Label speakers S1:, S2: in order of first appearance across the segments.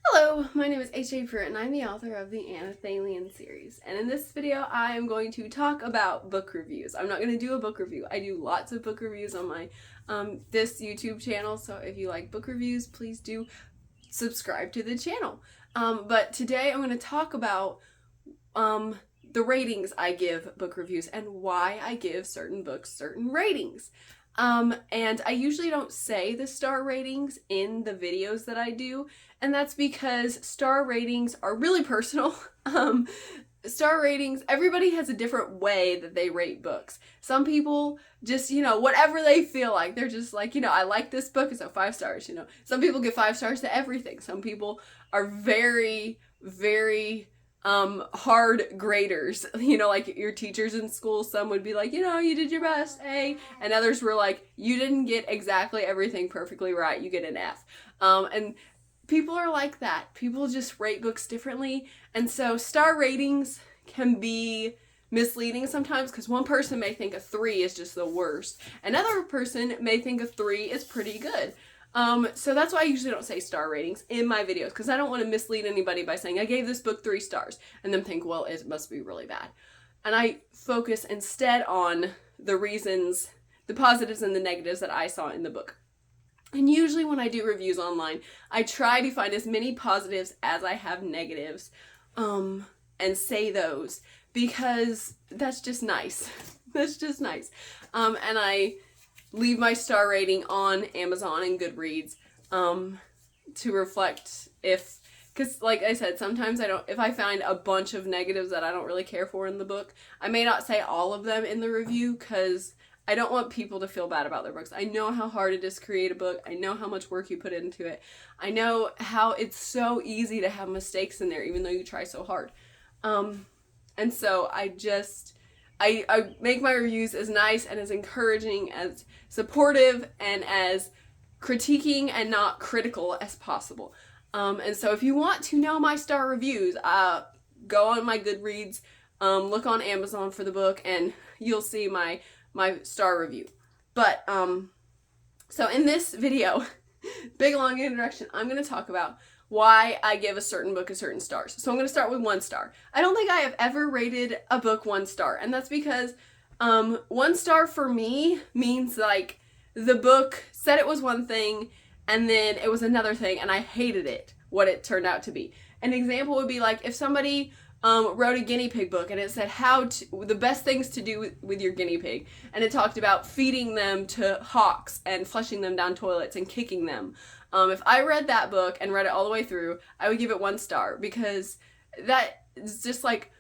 S1: Hello, my name is H.A. Pruitt and I'm the author of the Anathalian series. And in this video, I am going to talk about book reviews. I'm not going to do a book review. I do lots of book reviews on my this YouTube channel, so if you like book reviews, please do subscribe to the channel. But today I'm going to talk about the ratings I give book reviews and why I give certain books certain ratings. And I usually don't say the star ratings in the videos that I do, and that's because star ratings are really personal. Star ratings, everybody has a different way that they rate books. Some people just, whatever they feel like. They're just like, I like this book, so 5 stars, Some people give 5 stars to everything. Some people are very, very hard graders, like your teachers in school. Some would be like, you did your best, A, and others were like, you didn't get exactly everything perfectly right, you get an F. And people are like that. People just rate books differently, and so star ratings can be misleading sometimes because one person may think a 3 is just the worst. Another person may think a 3 is pretty good. So that's why I usually don't say star ratings in my videos, because I don't want to mislead anybody by saying I gave this book 3 stars and then think, well, it must be really bad. And I focus instead on the reasons, the positives and the negatives that I saw in the book. And usually when I do reviews online, I try to find as many positives as I have negatives, and say those, because that's just nice. That's just nice. And I leave my star rating on Amazon and Goodreads to reflect because like I said, sometimes if I find a bunch of negatives that I don't really care for in the book, I may not say all of them in the review because I don't want people to feel bad about their books. I know how hard it is to create a book. I know how much work you put into it. I know how it's so easy to have mistakes in there even though you try so hard. And so I make my reviews as nice and as encouraging, as supportive, and as critiquing and not critical as possible. And so if you want to know my star reviews, go on my Goodreads, look on Amazon for the book, and you'll see my star review. But, so in this video, big long introduction, I'm going to talk about why I give a certain book a certain stars. So I'm going to start with 1 star. I don't think I have ever rated a book 1 star, and that's because 1 star for me means like the book said it was one thing and then it was another thing and I hated it, what it turned out to be. An example would be like if somebody wrote a guinea pig book and it said the best things to do with your guinea pig, and it talked about feeding them to hawks and flushing them down toilets and kicking them. If I read that book and read it all the way through, I would give it 1 star because that is just like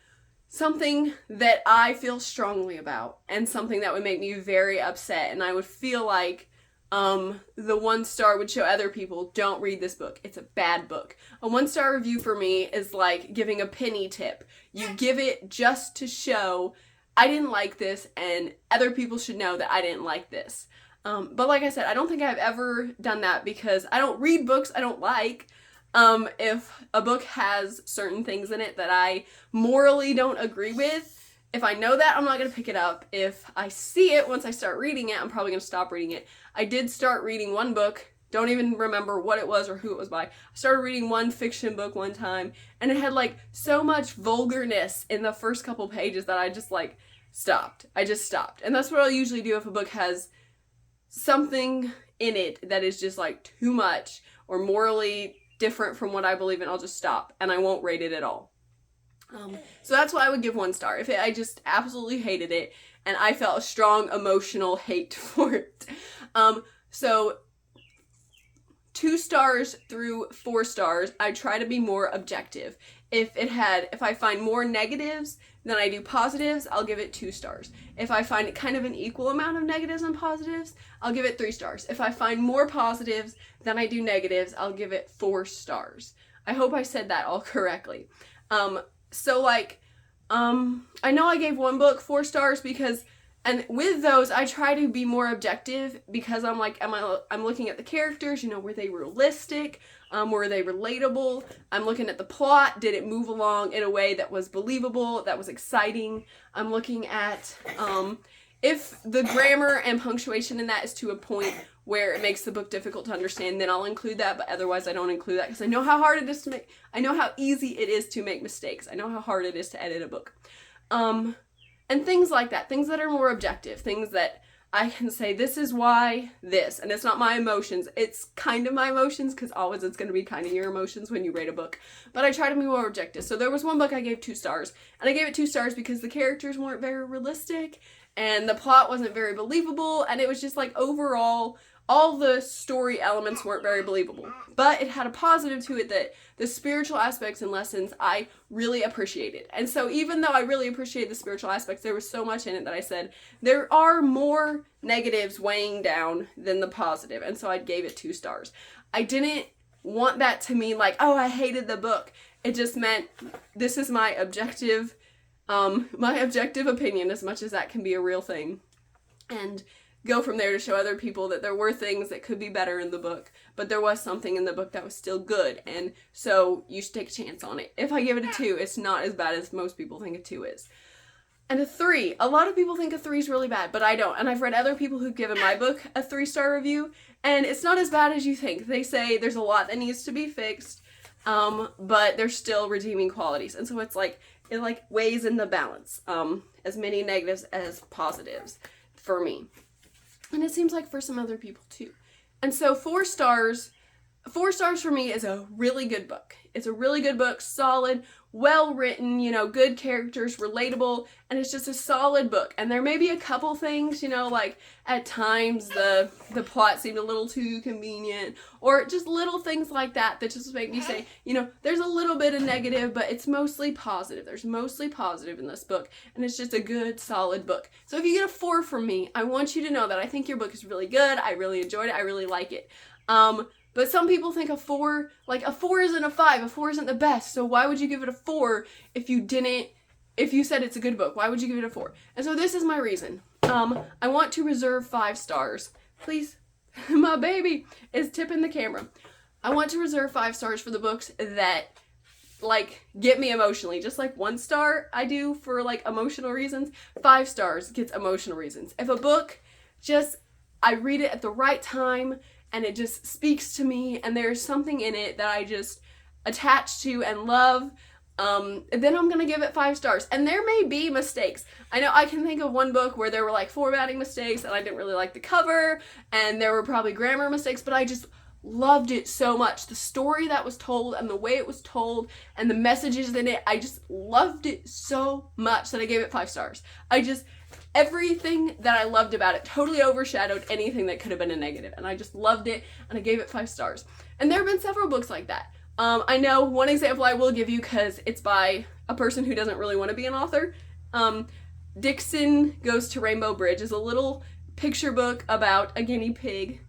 S1: something that I feel strongly about and something that would make me very upset, and I would feel like the 1 star would show other people, don't read this book. It's a bad book. A 1 star review for me is like giving a penny tip. You give it just to show I didn't like this and other people should know that I didn't like this. But like I said, I don't think I've ever done that because I don't read books I don't like. If a book has certain things in it that I morally don't agree with, if I know that, I'm not going to pick it up. If I see it once I start reading it, I'm probably going to stop reading it. I did start reading one book, don't even remember what it was or who it was by. I started reading one fiction book one time, and it had like so much vulgarness in the first couple pages that I just like stopped. I just stopped. And that's what I'll usually do if a book has something in it that is just like too much or morally different from what I believe in. I'll just stop and I won't rate it at all. So that's why I would give 1 star. If I just absolutely hated it and I felt a strong emotional hate for it. So 2 stars through 4 stars, I try to be more objective. If I find more negatives than I do positives, I'll give it 2 stars. If I find kind of an equal amount of negatives and positives, I'll give it 3 stars. If I find more positives than I do negatives, I'll give it 4 stars. I hope I said that all correctly. So like, I know I gave one book 4 stars because, and with those, I try to be more objective because I'm like, I'm looking at the characters, were they realistic? Were they relatable? I'm looking at the plot. Did it move along in a way that was believable, that was exciting? I'm looking at, if the grammar and punctuation in that is to a point where it makes the book difficult to understand, then I'll include that, but otherwise I don't include that because I know how hard it is to make, I know how easy it is to make mistakes. I know how hard it is to edit a book. And things like that, things that are more objective, things that I can say, this is why this, and it's not my emotions, it's kind of my emotions, because always it's going to be kind of your emotions when you rate a book, but I try to be more objective. So there was one book I gave 2 stars, and I gave it 2 stars because the characters weren't very realistic, and the plot wasn't very believable, and it was just like overall, all the story elements weren't very believable. But it had a positive to it that the spiritual aspects and lessons I really appreciated. And so even though I really appreciated the spiritual aspects, there was so much in it that I said, there are more negatives weighing down than the positive. And so I gave it 2 stars. I didn't want that to mean like, oh, I hated the book. It just meant this is my objective opinion, as much as that can be a real thing. And go from there to show other people that there were things that could be better in the book, but there was something in the book that was still good, and so you should take a chance on it. If I give it a 2, it's not as bad as most people think a 2 is. And a 3, a lot of people think a 3 is really bad, but I don't, and I've read other people who've given my book a 3-star review, and it's not as bad as you think. They say there's a lot that needs to be fixed, but there's still redeeming qualities, and so it's like, it like weighs in the balance, as many negatives as positives for me. And it seems like for some other people too. And so 4 stars for me is a really good book. It's a really good book, solid, well written, you know, good characters, relatable, and it's just a solid book. And there may be a couple things, you know, like at times the plot seemed a little too convenient, or just little things like that that just make me say, you know, there's a little bit of negative, but it's mostly positive. There's mostly positive in this book, and it's just a good, solid book. So if you get a 4 from me, I want you to know that I think your book is really good. I really enjoyed it. I really like it. But some people think a 4 isn't a 5, a 4 isn't the best, so why would you give it a 4 if you said it's a good book? Why would you give it a 4? And so this is my reason. I want to reserve 5 stars. Please, my baby is tipping the camera. I want to reserve 5 stars for the books that, like, get me emotionally. Just like 1 star I do for, like, emotional reasons, 5 stars gets emotional reasons. If a book I read it at the right time, and it just speaks to me, and there's something in it that I just attach to and love, then I'm gonna give it 5 stars. And there may be mistakes. I know I can think of one book where there were like formatting mistakes, and I didn't really like the cover, and there were probably grammar mistakes, but I just loved it so much. The story that was told, and the way it was told, and the messages in it, I just loved it so much that I gave it 5 stars. Everything that I loved about it totally overshadowed anything that could have been a negative, and I just loved it, and I gave it 5 stars. And there have been several books like that. I know one example I will give you because it's by a person who doesn't really want to be an author. Dixon Goes to Rainbow Bridge is a little picture book about a guinea pig.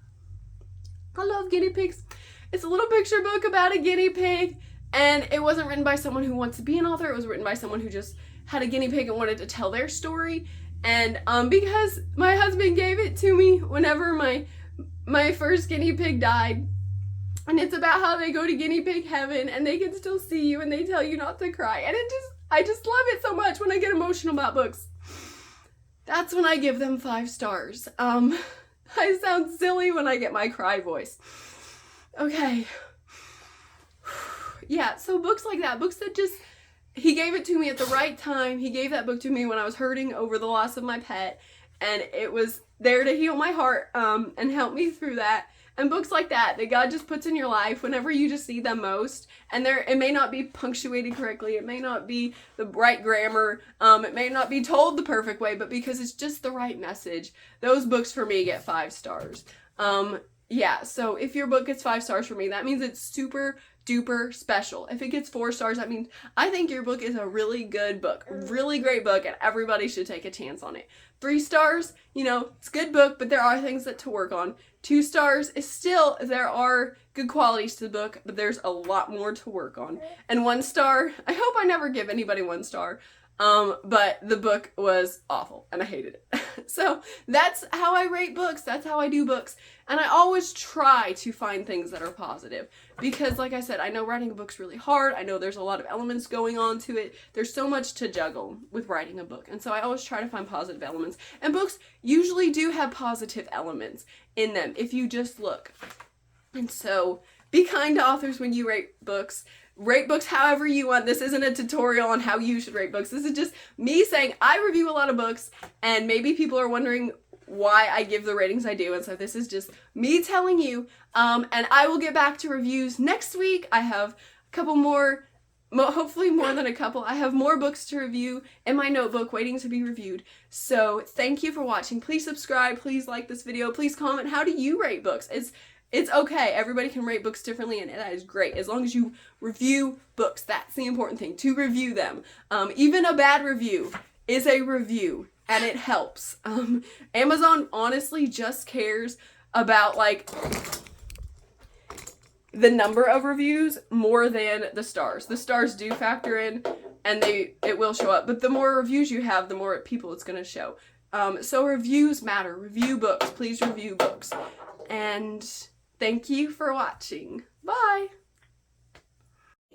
S1: I love guinea pigs. It's a little picture book about a guinea pig, and it wasn't written by someone who wants to be an author. It was written by someone who just had a guinea pig and wanted to tell their story. And because my husband gave it to me whenever my first guinea pig died, and it's about how they go to guinea pig heaven and they can still see you and they tell you not to cry, and I just love it so much when I get emotional about books. That's when I give them 5 stars. I sound silly when I get my cry voice. Okay. Yeah, so books like that, books that just, he gave it to me at the right time. He gave that book to me when I was hurting over the loss of my pet, and it was there to heal my heart and help me through that. And books like that God just puts in your life whenever you just need them most, and it may not be punctuated correctly, it may not be the right grammar, it may not be told the perfect way, but because it's just the right message, those books for me get 5 stars. Yeah, so if your book gets 5 stars for me, that means it's super duper special. If it gets 4 stars, that means I think your book is a really good book, really great book, and everybody should take a chance on it. 3 stars, you know, it's a good book, but there are things to work on. 2 stars is still, there are good qualities to the book, but there's a lot more to work on. And 1 star, I hope I never give anybody 1 star, but the book was awful, and I hated it. So that's how I rate books. That's how I do books. And I always try to find things that are positive because, like I said, I know writing a book's really hard. I know there's a lot of elements going on to it. There's so much to juggle with writing a book. And so I always try to find positive elements. And books usually do have positive elements in them if you just look. And so be kind to authors when you rate books. Rate books however you want. This isn't a tutorial on how you should rate books. This is just me saying I review a lot of books, and maybe people are wondering why I give the ratings I do. And so this is just me telling you. And I will get back to reviews next week. I have a couple more, hopefully more than a couple. I have more books to review in my notebook waiting to be reviewed. So thank you for watching. Please subscribe. Please like this video. Please comment. How do you rate books? It's okay. Everybody can rate books differently, and that is great. As long as you review books, that's the important thing, to review them. Even a bad review is a review, and it helps. Amazon honestly just cares about, like, the number of reviews more than the stars. The stars do factor in, and it will show up. But the more reviews you have, the more people it's going to show. So reviews matter. Review books. Please review books. And thank you for watching. Bye!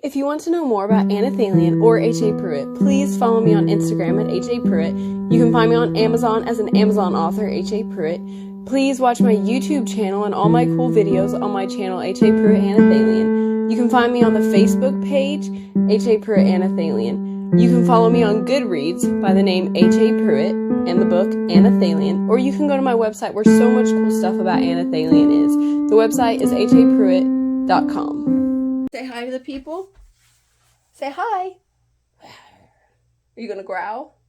S1: If you want to know more about Anna Thalian or H.A. Pruitt, please follow me on Instagram at H.A. Pruitt. You can find me on Amazon as an Amazon author, H.A. Pruitt. Please watch my YouTube channel and all my cool videos on my channel, H.A. Pruitt Anna Thalian. You can find me on the Facebook page, H.A. Pruitt Anna Thalian. You can follow me on Goodreads by the name H.A. Pruitt and the book Anna Thalian, or you can go to my website where so much cool stuff about Anna Thalian is. The website is hapruitt.com. Say hi to the people. Say hi. Are you gonna growl?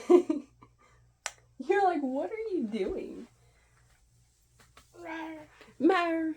S1: You're like, what are you doing? Mar.